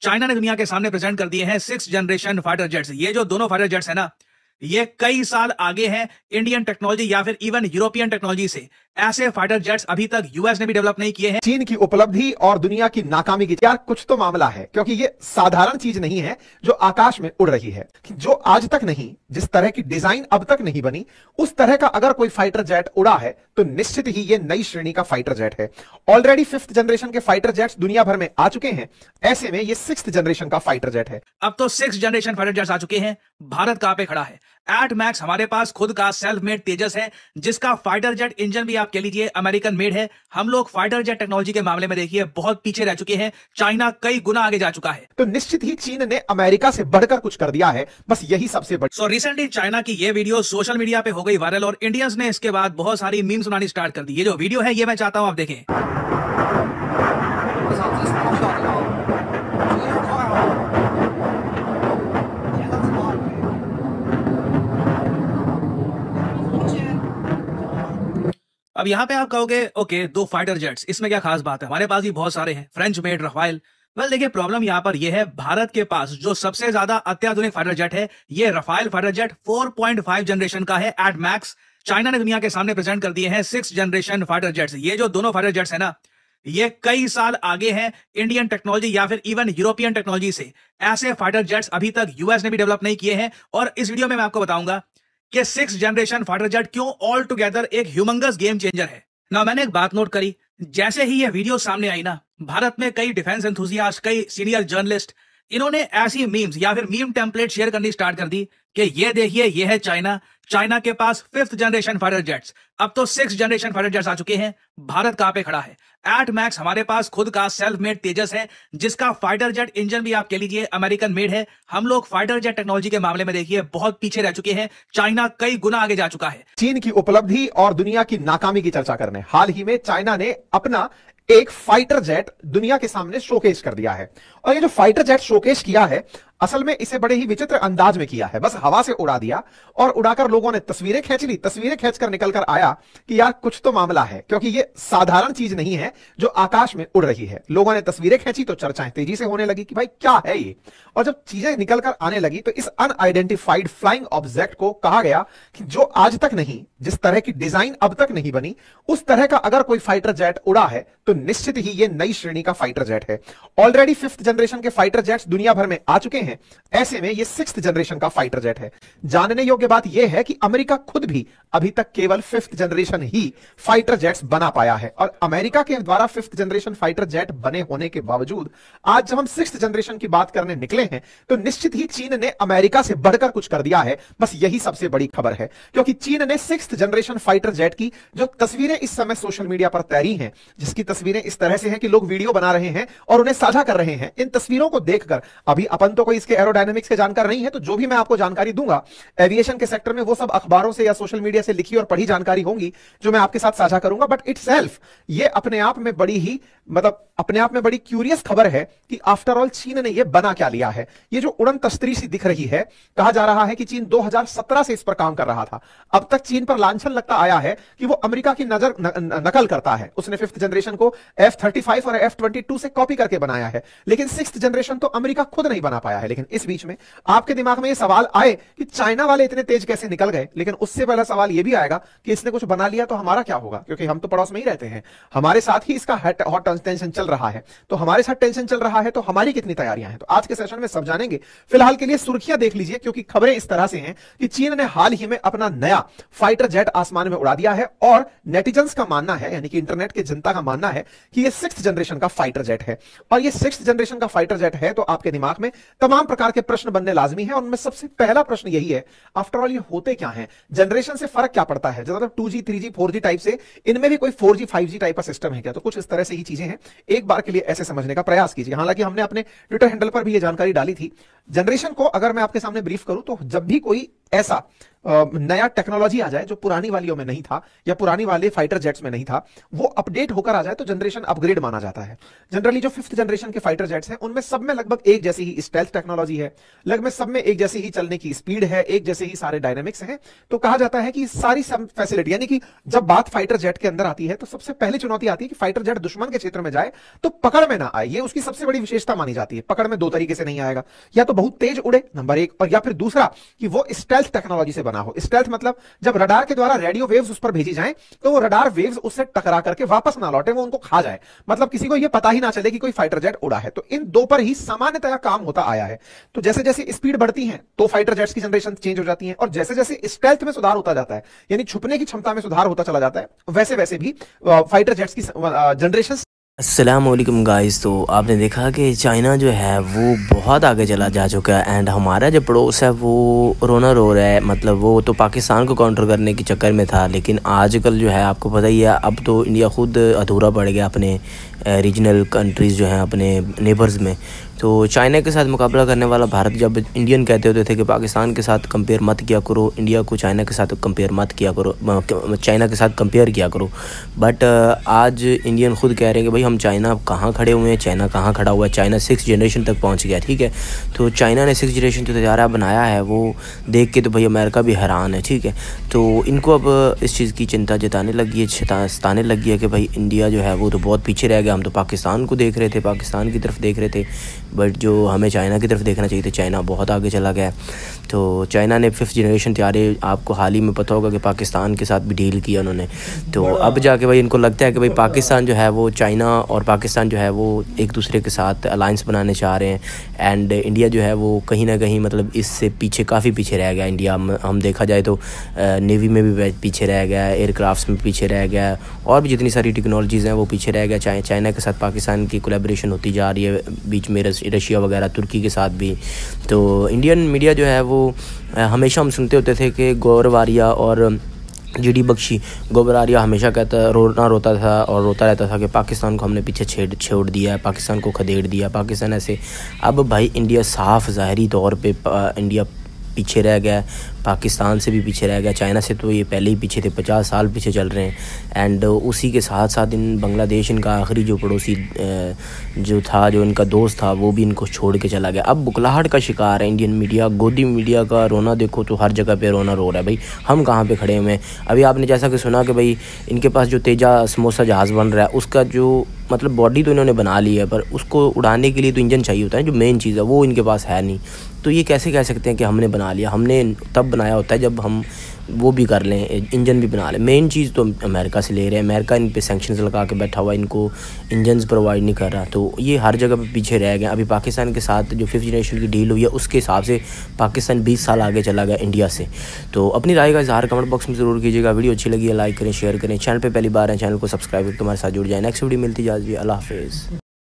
China ने दुनिया के सामने प्रेजेंट कर दिए हैं 6th जनरेशन फाइटर जेट्स। ये जो दोनों फाइटर जेट्स है ना, ये कई साल आगे हैं इंडियन टेक्नोलॉजी या फिर इवन यूरोपियन टेक्नोलॉजी से। ऐसे फाइटर जेट्स अभी तक यूएस ने भी डेवलप नहीं किए हैं। चीन की उपलब्धि और दुनिया की नाकामी की यार कुछ तो मामला है, क्योंकि ये साधारण चीज नहीं है जो आकाश में उड़ रही है। जो आज तक नहीं, जिस तरह की डिजाइन अब तक नहीं बनी, उस तरह का अगर कोई फाइटर जेट उड़ा है तो निश्चित ही ये नई श्रेणी का फाइटर जेट है। ऑलरेडी 5th जनरेशन के फाइटर जेट्स दुनिया भर में आ चुके हैं, ऐसे में ये 6th जनरेशन का फाइटर जेट है। अब तो 6th जनरेशन फाइटर जेट्स आ चुके हैं। भारत कहां पे खड़ा है? एट मैक्स हमारे पास खुद का सेल्फ मेड तेजस है, जिसका फाइटर जेट इंजन भी आप कह लीजिए अमेरिकन मेड है। हम लोग फाइटर जेट टेक्नोलॉजी के मामले में देखिए बहुत पीछे रह चुके हैं। चाइना कई गुना आगे जा चुका है। तो निश्चित ही चीन ने अमेरिका से बढ़कर कुछ कर दिया है, बस यही सबसे बड़ी। रिसेंटली चाइना की ये वीडियो सोशल मीडिया पे हो गई वायरल और इंडियंस ने इसके बाद बहुत सारी मीम्स बनानी स्टार्ट कर दी। ये जो वीडियो है ये मैं चाहता हूं आप देखें। अब यहां पे आप कहोगे ओके, दो फाइटर जेट्स, इसमें क्या खास बात है? हमारे पास भी बहुत सारे हैं, फ्रेंच मेड, रफाइल। वेल देखिए, प्रॉब्लम यहां पर यह है, भारत के पास जो सबसे ज्यादा अत्याधुनिक फाइटर जेट है, ये रफाइल फाइटर जेट 4.5 जनरेशन का है एट मैक्स। चाइना ने दुनिया के सामने प्रेजेंट कर दिए हैं 6th जनरेशन फाइटर जेट्स। ये जो दोनों फाइटर जेट्स है ना, ये कई साल आगे हैं इंडियन टेक्नोलॉजी या फिर इवन यूरोपियन टेक्नोलॉजी से। ऐसे फाइटर जेट्स अभी तक यूएस ने भी डेवलप नहीं किए हैं। और इस वीडियो में मैं आपको बताऊंगा कि 6th जनरेशन फाइटर जेट क्यों ऑल टुगेदर एक ह्यूमंगस गेम चेंजर है ना। मैंने एक बात नोट करी, जैसे ही ये वीडियो सामने आई ना, भारत में कई डिफेंस एंथुसियास्ट, कई सीनियर जर्नलिस्ट, इन्होंने ऐसी मीम्स या फिर मीम टेम्पलेट शेयर करनी स्टार्ट कर दी कि ये देखिए, ये है चाइना, चाइना के पास 5th जनरेशन फाइटर जेट्स। अब तो 6th जनरेशन फाइटर जेट्स आ चुके हैं। भारत कहां पे खड़ा है? एट मैक्स हमारे पास खुद का सेल्फ मेड तेजस है, जिसका फाइटर जेट इंजन भी आप कह लीजिए अमेरिकन मेड है। हम लोग फाइटर जेट टेक्नोलॉजी के मामले में देखिए बहुत पीछे रह चुके हैं। चाइना कई गुना आगे जा चुका है। चीन की उपलब्धि और दुनिया की नाकामी की चर्चा करने हाल ही में चाइना ने अपना एक फाइटर जेट दुनिया के सामने शोकेस कर दिया है। और ये जो फाइटर जेट शोकेस किया है, असल में इसे बड़े ही विचित्र अंदाज में किया है। बस हवा से उड़ा दिया और उड़ाकर लोगों ने तस्वीरें खींच ली। तस्वीरें खींचकर निकल कर आया कि यार कुछ तो मामला है, क्योंकि ये साधारण चीज नहीं है जो आकाश में उड़ रही है। लोगों ने तस्वीरें खींची तो चर्चाएं तेजी से होने लगी कि भाई क्या है ये। और जब चीजें निकल कर आने लगी तो इस अनआइडेंटिफाइड फ्लाइंग ऑब्जेक्ट को कहा गया कि जो आज तक नहीं, जिस तरह की डिजाइन अब तक नहीं बनी, उस तरह का अगर कोई फाइटर जेट उड़ा है तो निश्चित ही ये नई श्रेणी का फाइटर जेट है। ऑलरेडी 5th जनरेशन के फाइटर जेट्स दुनिया भर में आ चुके हैं, ऐसे में ये 6th जनरेशन का फाइटर जेट है। जानने योग्य बात यह है कि अमेरिका खुद भी अभी तक केवल 5th जनरेशन ही फाइटर जेट्स बना पाया है। और अमेरिका के द्वारा 5th जनरेशन फाइटर जेट बने होने के बावजूद आज जब हम 6th जनरेशन की बात करने निकले हैं तो निश्चित ही चीन ने अमेरिका से बढ़कर कुछ कर दिया है। बस यही सबसे बड़ी खबर है, क्योंकि चीन ने 6th जनरेशन फाइटर जेट की जो तस्वीरें इस समय सोशल मीडिया पर तैरी हैं, जिसकी तस्वीरें इस तरह से हैं कि लोग वीडियो बना रहे हैं और उन्हें साझा कर रहे हैं। इन तस्वीरों को देखकर, अभी अपन तो कोई इसके एरोडायनामिक्स के जानकार नहीं है, तो जो भी मैं आपको जानकारी दूंगा एविएशन के सेक्टर में वो सब अखबारों से या सोशल मीडिया से लिखी और पढ़ी जानकारी होंगी जो मैं आपके साथ साझा करूंगा। बट इटसेल्फ ये अपने आप में बड़ी ही अपने आप में बड़ी क्यूरियस खबर है कि आफ्टर ऑल चीन ने ये बना क्या लिया है। ये जो उड़न तस्तरी सी दिख रही है, कहा जा रहा है कि चीन 2017 से इस पर काम कर रहा था। अब तक चीन पर लांछन लगता आया है कि वो अमेरिका की नकल करता है। उसने 5th जनरेशन को F-35 और F-22 से कॉपी करके बनाया है, लेकिन 6th जनरेशन तो अमेरिका खुद नहीं बना पाया है। लेकिन इस बीच में आपके दिमाग में ये सवाल आए कि चाइना वाले इतने तेज कैसे निकल गए, लेकिन उससे पहला सवाल ये भी आएगा कि इसने कुछ बना लिया तो हमारा क्या होगा, क्योंकि हम तो पड़ोस में ही रहते हैं, हमारे साथ ही इसका हॉट टेंशन चल रहा है। तो हमारे साथ टेंशन चल रहा है तो हमारी कितनी तैयारियां हैं, तो आज के सेशन में सब जानेंगे। फिलहाल के लिए सुर्खियां देख लीजिए, क्योंकि खबरें इस तरह से हैं कि चीन ने हाल ही में अपना नया फाइटर जेट आसमान में उड़ा दिया है और नेटिजन्स का मानना है, यानी कि इंटरनेट की जनता का मानना है कि यह 6th जनरेशन का फाइटर जेट है। और यह 6th जनरेशन का फाइटर जेट है तो आपके दिमाग में तमाम प्रकार के प्रश्न बनने लाजमी है। और उनमें सबसे पहला प्रश्न यही है, आफ्टर ऑल ये होते क्या है, जनरेशन से फर्क क्या पड़ता है, ज्यादातर 2G 3G 4G टाइप से इनमें भी कोई 4G 5G टाइप का सिस्टम है क्या? तो कुछ इस तरह से ही चीजें हैं, एक बार के लिए ऐसे समझने का प्रयास कीजिए। हालांकि हमने अपने ट्विटर हैंडल पर भी ये जानकारी डाली थी। जनरेशन को अगर मैं आपके सामने ब्रीफ करूं तो जब भी कोई ऐसा नया टेक्नोलॉजी आ जाए जो पुरानी वालियों में नहीं था या पुरानी वाले फाइटर जेट्स में नहीं था, वो अपडेट होकर आ जाए तो जनरेशन अपग्रेड माना जाता है। जनरली जो 5th जनरेशन के फाइटर जेट्स हैं उनमें सब में लगभग एक जैसी ही स्टेल्थ टेक्नोलॉजी है, लगभग सब में एक जैसी ही चलने की स्पीड है, एक जैसे ही सारे डायनेमिक्स हैं। तो कहा जाता है कि सारी फैसिलिटी, यानी कि जब बात फाइटर जेट के अंदर आती है तो सबसे पहली चुनौती आती है कि फाइटर जेट दुश्मन के क्षेत्र में जाए तो पकड़ में ना आए। ये उसकी सबसे बड़ी विशेषता मानी जाती है। पकड़ में दो तरीके से नहीं आएगा, या तो बहुत तेज उड़े नंबर 1, और या फिर दूसरा कि वो स्टेल्थ टेक्नोलॉजी से बना हो। स्टेल्थ मतलब जब रडार के द्वारा रेडियो वेव्स उस पर भेजी जाएं तो वो रडार वेव्स उससे टकरा करके वापस ना लौटे, वो उनको खा जाए, मतलब किसी को ये पता ही ना चले कि कोई फाइटर जेट उड़ा है। तो इन दो पर ही सामान्यतः काम होता आया है। तो जैसे जैसे स्पीड बढ़ती है तो फाइटर जेट्स की जनरेशन चेंज हो जाती है, और जैसे जैसे स्टेल्थ में सुधार होता जाता है, यानी छुपने की क्षमता में सुधार होता चला जाता है, वैसे वैसे भी फाइटर जेट्स की जनरेशन। अस्सलामुअलैकुम गाइस। तो आपने देखा कि चाइना जो है वो बहुत आगे चला जा चुका है, एंड हमारा जो पड़ोस है वो रोना रो रहा है। मतलब वो तो पाकिस्तान को काउंटर करने के चक्कर में था, लेकिन आजकल जो है आपको पता ही है, अब तो इंडिया खुद अधूरा पड़ गया अपने रीजनल कंट्रीज़ जो हैं अपने नेबर्स में। तो चाइना के साथ मुकाबला करने वाला भारत, जब इंडियन कहते होते थे कि पाकिस्तान के साथ कंपेयर मत किया करो, इंडिया को चाइना के साथ कंपेयर मत किया करो, चाइना के साथ कंपेयर किया करो, बट आज इंडियन खुद कह रहे हैं कि भाई हम चाइना कहाँ खड़े हुए हैं, चाइना कहाँ खड़ा हुआ है, चाइना 6th जनरेशन तक पहुँच गया। ठीक है, तो चाइना ने 6th जनरेशन जो तैयारा बनाया है वो देख के तो भाई अमेरिका भी हैरान है। ठीक है, तो इनको अब इस चीज़ की चिंता जताने लगी है, सताने लगी है कि भाई इंडिया जो है वो तो बहुत पीछे रह गया। हम तो पाकिस्तान को देख रहे थे, पाकिस्तान की तरफ देख रहे थे, बट जो हमें चाइना की तरफ देखना चाहिए था, चाइना बहुत आगे चला गया। तो चाइना ने 5th जनरेशन तैयारी, आपको हाल ही में पता होगा कि पाकिस्तान के साथ भी डील किया उन्होंने। तो अब जाके भाई इनको लगता है कि भाई पाकिस्तान जो है वो, चाइना और पाकिस्तान जो है वो एक दूसरे के साथ अलाइंस बनाने चाह रहे हैं, एंड इंडिया जो है वो कहीं ना कहीं मतलब इससे पीछे, काफ़ी पीछे रह गया। इंडिया हम देखा जाए तो नेवी में भी पीछे रह गया, एयरक्राफ्ट में पीछे रह गया, और भी जितनी सारी टेक्नोलॉजीज़ हैं वो पीछे रह गया। चाइना के साथ पाकिस्तान की कोलैबोरेशन होती जा रही है, बीच में रशिया वगैरह, तुर्की के साथ भी। तो इंडियन मीडिया जो है वो हमेशा हम सुनते होते थे कि गौर वारिया और जीडी बख्शी, गौर वारिया हमेशा रोता था और रोता रहता था कि पाकिस्तान को हमने पीछे छोड़ दिया है, पाकिस्तान को खदेड़ दिया, पाकिस्तान ऐसे। अब भाई इंडिया साफ ज़ाहरी तौर पे इंडिया पीछे रह गया, पाकिस्तान से भी पीछे रह गया। चाइना से तो ये पहले ही पीछे थे, 50 साल पीछे चल रहे हैं, एंड उसी के साथ साथ इन बांग्लादेश, इनका आखिरी जो पड़ोसी जो था, जो इनका दोस्त था, वो भी इनको छोड़ के चला गया। अब बुखलाहट का शिकार है इंडियन मीडिया, गोदी मीडिया का रोना देखो तो हर जगह पे रोना रो रहा है। भाई हम कहाँ पे खड़े हुए हैं? अभी आपने जैसा कि सुना कि भाई इनके पास जो तेजा समोसा जहाज़ बन रहा है, उसका जो मतलब बॉडी तो इन्होंने बना ली है, पर उसको उड़ाने के लिए तो इंजन चाहिए होता है, जो मेन चीज़ है वो इनके पास है नहीं। तो ये कैसे कह सकते हैं कि हमने बना लिया? हमने तब बनाया होता है जब हम वो भी कर लें, इंजन भी बना लें। मेन चीज़ तो अमेरिका से ले रहे हैं, अमेरिका इन पे सैंक्शंस लगा के बैठा हुआ, इनको इंजन्स प्रोवाइड नहीं कर रहा, तो ये हर जगह पे पीछे रह गए। अभी पाकिस्तान के साथ जो 5th जनरेशन की डील हुई है उसके हिसाब से पाकिस्तान 20 साल आगे चला गया इंडिया से। तो अपनी राय का इज़हार कमेंट बॉक्स में ज़रूर कीजिएगा। वीडियो अच्छी लगी है लाइक करें, शेयर करें, चैनल पर पहली बार है चैनल को सब्सक्राइब करके हमारे साथ जुड़ जाए। नेक्स्ट वीडियो मिलती जाती है। अल्लाह हाफिज़।